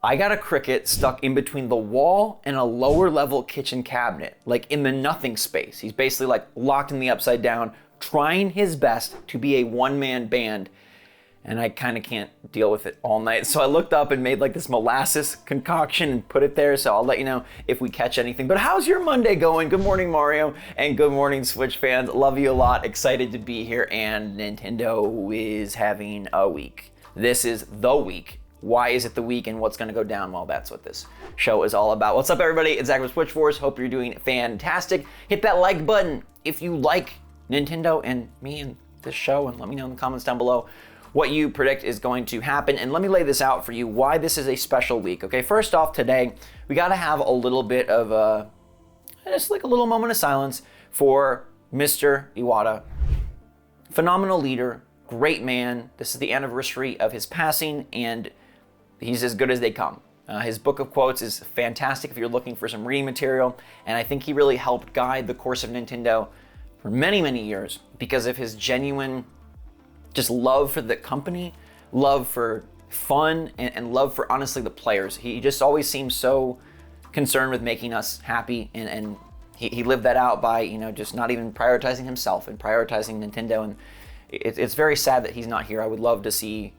I got a Cricket stuck in between the wall and a lower level kitchen cabinet, like in the nothing space. He's basically like locked in the upside down, trying his best to be a one-man band. And I kind of can't deal with it all night. So I looked up and made like this molasses concoction and put it there. So I'll let you know if we catch anything. But how's your Monday going? Good morning, Mario, and good morning, Switch fans. Love you a lot. Excited to be here. And Nintendo is having a week. This is the week. Why is it the week and what's going to go down? Well, that's what this show is all about. What's up, everybody? It's Zach with SwitchForce. Hope you're doing fantastic. Hit that like button if you like Nintendo and me and this show, and let me know in the comments down below what you predict is going to happen. And let me lay this out for you, why this is a special week. Okay, first off, today, we got to have a little bit of just like a little moment of silence for Mr. Iwata. Phenomenal leader, great man. This is the anniversary of his passing, and he's as good as they come. His book of quotes is fantastic if you're looking for some reading material, and I think he really helped guide the course of Nintendo for many, many years because of his genuine just love for the company, love for fun, and love for, honestly, the players. He just always seemed so concerned with making us happy, and he lived that out by, just not even prioritizing himself and prioritizing Nintendo. And it's very sad that he's not here. I'd love to see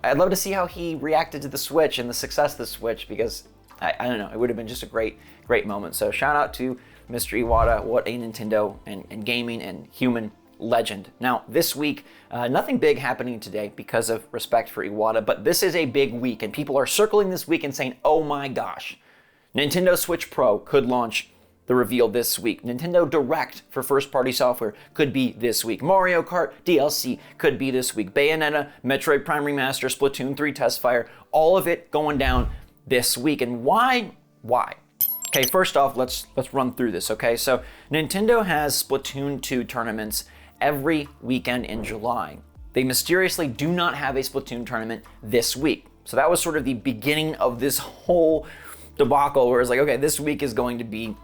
how he reacted to the Switch and the success of the Switch, because I don't know, it would have been just a great moment. So shout out to Mr. Iwata. What a Nintendo and gaming and human legend. Now, this week, nothing big happening today because of respect for Iwata, but this is a big week, and people are circling this week and saying, oh my gosh, Nintendo Switch Pro could launch the reveal this week. Nintendo Direct for first-party software could be this week. Mario Kart DLC could be this week. Bayonetta, Metroid Prime Remaster, Splatoon 3 Test Fire, all of it going down this week. And why? Okay, first off, let's run through this, okay? So Nintendo has Splatoon 2 tournaments every weekend in July. They mysteriously do not have a Splatoon tournament this week. So that was sort of the beginning of this whole debacle where it's like, okay, this week is going to be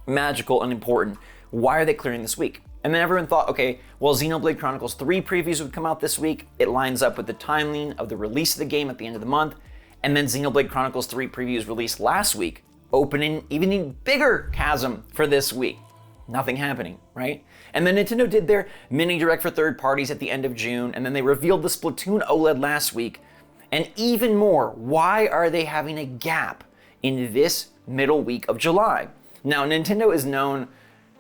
magical and important. Why are they clearing this week? And then everyone thought, okay, well, Xenoblade Chronicles 3 previews would come out this week. It lines up with the timing of the release of the game at the end of the month. And then Xenoblade Chronicles 3 previews released last week, opening even a bigger chasm for this week. Nothing happening, right? And then Nintendo did their mini direct for third parties at the end of June, and then they revealed the Splatoon OLED last week. And even more, why are they having a gap in this middle week of July? Now, Nintendo is known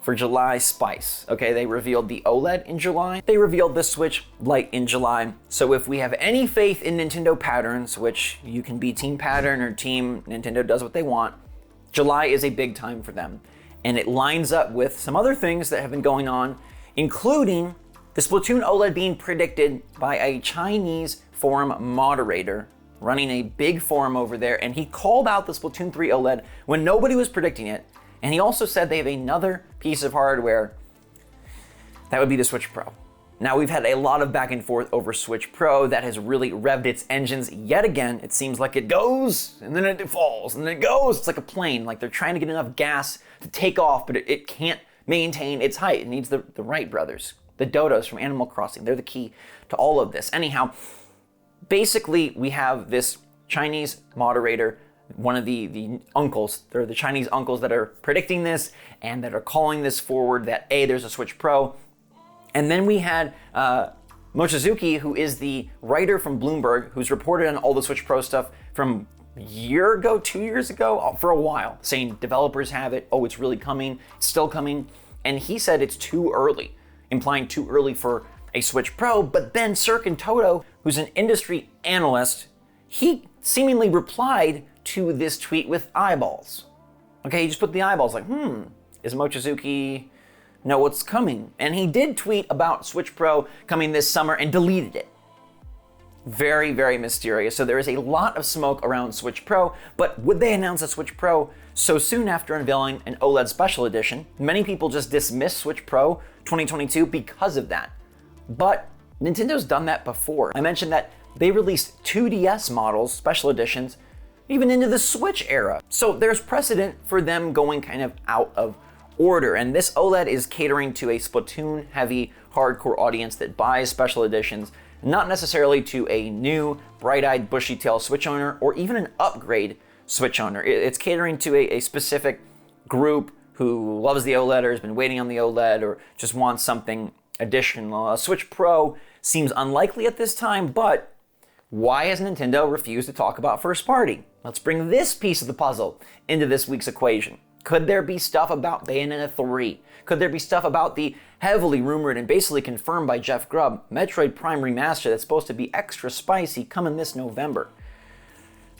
for July spice, okay? They revealed the OLED in July. They revealed the Switch Lite in July. So if we have any faith in Nintendo patterns, which you can be team pattern or team Nintendo does what they want, July is a big time for them. And it lines up with some other things that have been going on, including the Splatoon OLED being predicted by a Chinese forum moderator running a big forum over there, and he called out the Splatoon 3 OLED when nobody was predicting it. And he also said they have another piece of hardware that would be the Switch Pro. Now, we've had a lot of back and forth over Switch Pro that has really revved its engines yet again. It seems like it goes and then it falls and then it goes. It's like a plane, like they're trying to get enough gas to take off, but it can't maintain its height. It needs the Wright brothers, the Dodos from Animal Crossing. They're the key to all of this. Anyhow, basically we have this Chinese moderator, one of the uncles, they're the Chinese uncles that are predicting this and that are calling this forward that there's a Switch Pro. And then we had Mochizuki, who is the writer from Bloomberg, who's reported on all the Switch Pro stuff from a year ago, 2 years ago, for a while, saying developers have it, it's really coming, it's still coming. And he said it's too early, implying too early for a Switch Pro. But then Cirque Toto, who's an industry analyst, he seemingly replied to this tweet with eyeballs. Okay, he just put the eyeballs like, is Mochizuki know what's coming? And he did tweet about Switch Pro coming this summer and deleted it. Very, very mysterious. So there is a lot of smoke around Switch Pro, but would they announce a Switch Pro so soon after unveiling an OLED Special Edition? Many people just dismiss Switch Pro 2022 because of that. But Nintendo's done that before. I mentioned that they released 2DS models, special editions, even into the Switch era. So there's precedent for them going kind of out of order. And this OLED is catering to a Splatoon-heavy hardcore audience that buys special editions not necessarily to a new, bright-eyed, bushy-tailed Switch owner or even an upgrade Switch owner. It's catering to a specific group who loves the OLED or has been waiting on the OLED or just wants something additional. A Switch Pro seems unlikely at this time, but why has Nintendo refused to talk about first party? Let's bring this piece of the puzzle into this week's equation. Could there be stuff about Bayonetta 3? Could there be stuff about the heavily rumored and basically confirmed by Jeff Grubb Metroid Prime Remaster that's supposed to be extra spicy coming this November?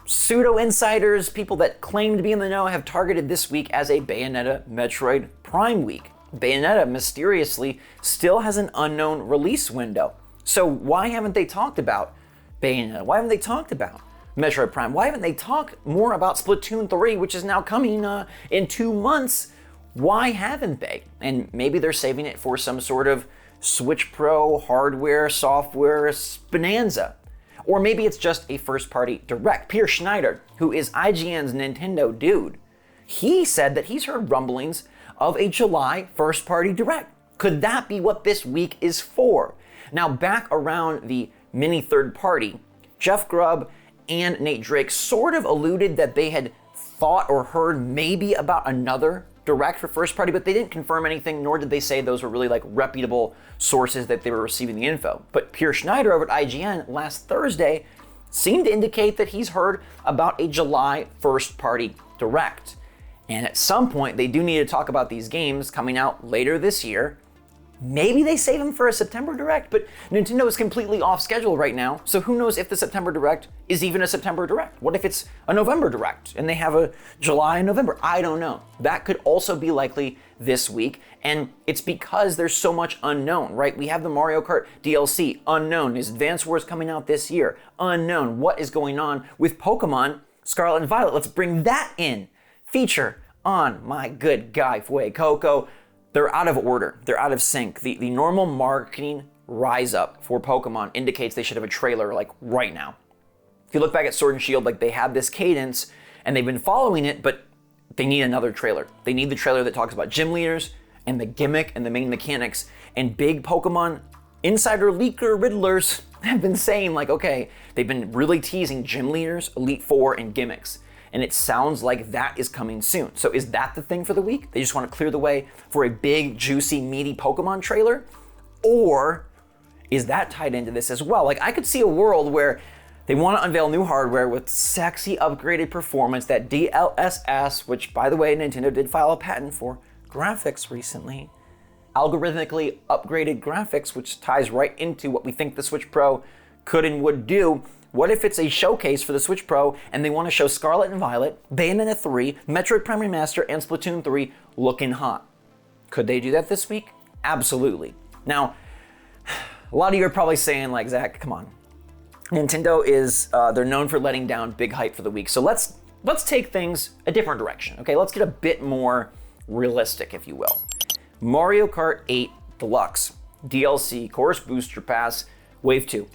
Pseudo-insiders, people that claim to be in the know, have targeted this week as a Bayonetta Metroid Prime week. Bayonetta, mysteriously, still has an unknown release window. So why haven't they talked about Bayonetta? Why haven't they talked about Metroid Prime? Why haven't they talked more about Splatoon 3, which is now coming in 2 months? Why haven't they? And maybe they're saving it for some sort of Switch Pro hardware, software bonanza. Or maybe it's just a first-party direct. Peter Schneider, who is IGN's Nintendo dude, he said that he's heard rumblings of a July first-party direct. Could that be what this week is for? Now, back around the mini third party, Jeff Grubb and Nate Drake sort of alluded that they had thought or heard maybe about another direct for first party, but they didn't confirm anything, nor did they say those were really like reputable sources that they were receiving the info. But Peter Schneider over at IGN last Thursday seemed to indicate that he's heard about a July first party direct. And at some point, they do need to talk about these games coming out later this year. Maybe they save them for a September Direct, but Nintendo is completely off schedule right now, so who knows if the September Direct is even a September Direct? What if it's a November Direct and they have a July and November? I don't know. That could also be likely this week, and it's because there's so much unknown, right? We have the Mario Kart DLC, unknown. Is Advance Wars coming out this year? Unknown. What is going on with Pokémon Scarlet and Violet? Let's bring that in. Feature on my good guy, Fue Coco. They're out of order. They're out of sync. The normal marketing rise up for Pokemon indicates they should have a trailer like right now. If you look back at Sword and Shield, like they have this cadence and they've been following it, but they need another trailer. They need the trailer that talks about gym leaders and the gimmick and the main mechanics. And big Pokemon insider leaker riddlers have been saying like, okay, they've been really teasing gym leaders, Elite Four, and gimmicks. And it sounds like that is coming soon. So is that the thing for the week? They just want to clear the way for a big, juicy, meaty Pokemon trailer? Or is that tied into this as well? Like I could see a world where they want to unveil new hardware with sexy upgraded performance, that DLSS, which by the way, Nintendo did file a patent for graphics recently. Algorithmically upgraded graphics, which ties right into what we think the Switch Pro could and would do. What if it's a showcase for the Switch Pro and they want to show Scarlet and Violet, Bayonetta 3, Metroid Prime Remaster, and Splatoon 3 looking hot? Could they do that this week? Absolutely. Now, a lot of you are probably saying like, Zach, come on. Nintendo is, they're known for letting down big hype for the week. So let's take things a different direction, okay? Let's get a bit more realistic, if you will. Mario Kart 8 Deluxe, DLC, Chorus Booster Pass, Wave 2.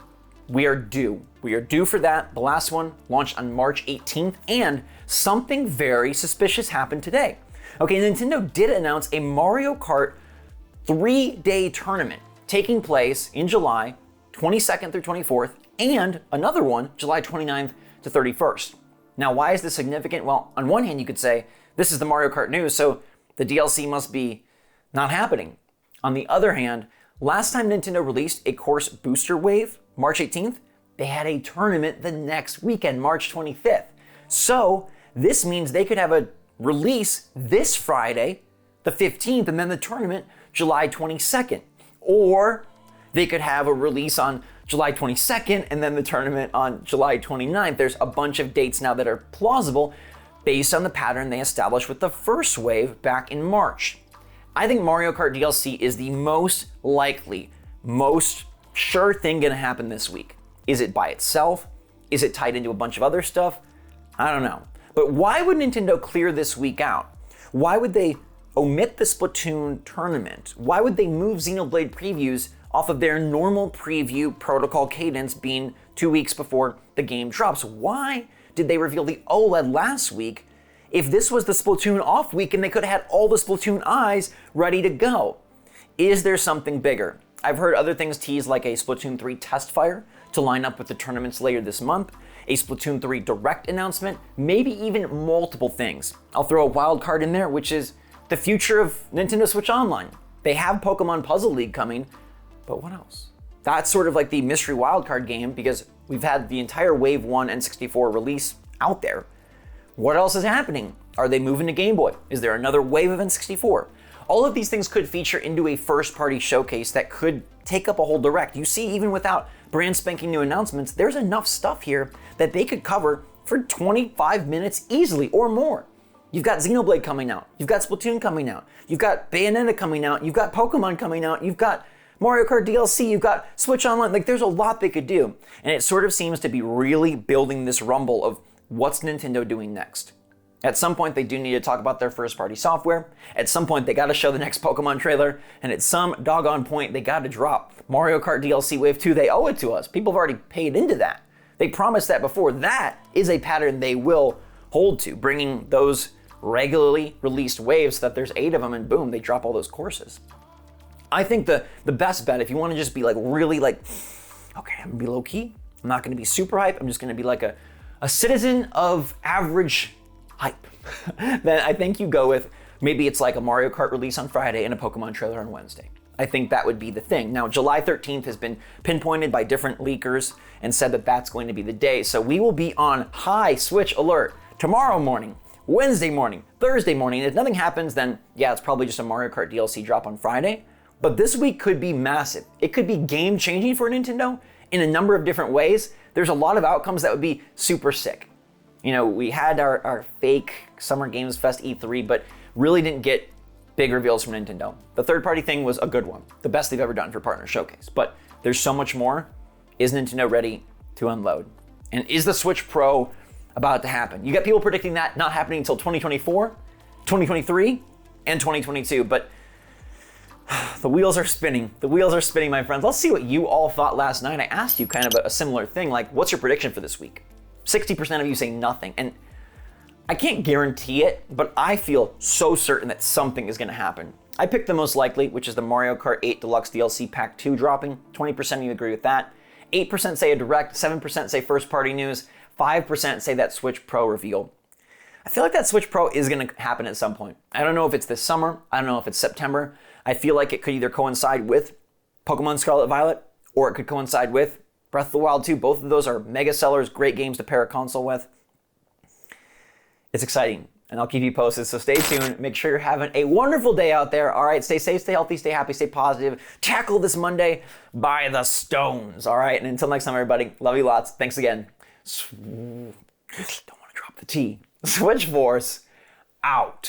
We are due. We are due for that. The last one launched on March 18th, and something very suspicious happened today. Okay, Nintendo did announce a Mario Kart 3-day tournament taking place in July 22nd through 24th, and another one July 29th to 31st. Now, why is this significant? Well, on one hand, you could say this is the Mario Kart news, so the DLC must be not happening. On the other hand, last time Nintendo released a Course Booster Wave, March 18th, they had a tournament the next weekend, March 25th. So this means they could have a release this Friday, the 15th, and then the tournament July 22nd. Or they could have a release on July 22nd and then the tournament on July 29th. There's a bunch of dates now that are plausible based on the pattern they established with the first wave back in March. I think Mario Kart DLC is the most likely, most sure thing gonna happen this week. Is it by itself? Is it tied into a bunch of other stuff? I don't know. But why would Nintendo clear this week out? Why would they omit the Splatoon tournament? Why would they move Xenoblade previews off of their normal preview protocol cadence being 2 weeks before the game drops? Why did they reveal the OLED last week if this was the Splatoon off week and they could have had all the Splatoon eyes ready to go? Is there something bigger? I've heard other things teased like a Splatoon 3 test fire to line up with the tournaments later this month, a Splatoon 3 direct announcement, maybe even multiple things. I'll throw a wild card in there, which is the future of Nintendo Switch Online. They have Pokemon Puzzle League coming, but what else? That's sort of like the mystery wildcard game because we've had the entire Wave 1 N64 release out there. What else is happening? Are they moving to Game Boy? Is there another wave of N64? All of these things could feature into a first-party showcase that could take up a whole direct. You see, even without brand spanking new announcements, there's enough stuff here that they could cover for 25 minutes easily or more. You've got Xenoblade coming out. You've got Splatoon coming out. You've got Bayonetta coming out. You've got Pokemon coming out. You've got Mario Kart DLC. You've got Switch Online. Like, there's a lot they could do. And it sort of seems to be really building this rumble of what's Nintendo doing next. At some point, they do need to talk about their first-party software. At some point, they gotta show the next Pokemon trailer. And at some doggone point, they gotta drop Mario Kart DLC Wave 2. They owe it to us. People have already paid into that. They promised that before. That is a pattern they will hold to, bringing those regularly released waves so that there's 8 of them and boom, they drop all those courses. I think the best bet, if you want to just be like really like, okay, I'm gonna be low key, I'm not gonna be super hype, I'm just gonna be like a citizen of average hype, then I think you go with, maybe it's like a Mario Kart release on Friday and a Pokemon trailer on Wednesday. I think that would be the thing. Now, July 13th has been pinpointed by different leakers and said that that's going to be the day. So we will be on high Switch alert tomorrow morning, Wednesday morning, Thursday morning. If nothing happens, then yeah, it's probably just a Mario Kart DLC drop on Friday. But this week could be massive. It could be game-changing for Nintendo in a number of different ways. There's a lot of outcomes that would be super sick. You know, we had our fake Summer Games Fest E3, but really didn't get big reveals from Nintendo. The third-party thing was a good one, the best they've ever done for Partner Showcase. But there's so much more. Is Nintendo ready to unload? And is the Switch Pro about to happen? You got people predicting that not happening until 2024, 2023, and 2022, but the wheels are spinning. The wheels are spinning, my friends. Let's see what you all thought last night. I asked you kind of a similar thing, like, what's your prediction for this week? 60% of you say nothing, and I can't guarantee it, but I feel so certain that something is gonna happen. I picked the most likely, which is the Mario Kart 8 Deluxe DLC Pack 2 dropping. 20% of you agree with that. 8% say a direct, 7% say first-party news, 5% say that Switch Pro reveal. I feel like that Switch Pro is gonna happen at some point. I don't know if it's this summer, I don't know if it's September. I feel like it could either coincide with Pokemon Scarlet Violet, or it could coincide with Breath of the Wild 2. Both of those are mega sellers, great games to pair a console with. It's exciting, and I'll keep you posted, so stay tuned. Make sure you're having a wonderful day out there. All right, stay safe, stay healthy, stay happy, stay positive. Tackle this Monday by the stones, all right? And until next time, everybody, love you lots. Thanks again. Don't want to drop the T. SwitchForce out.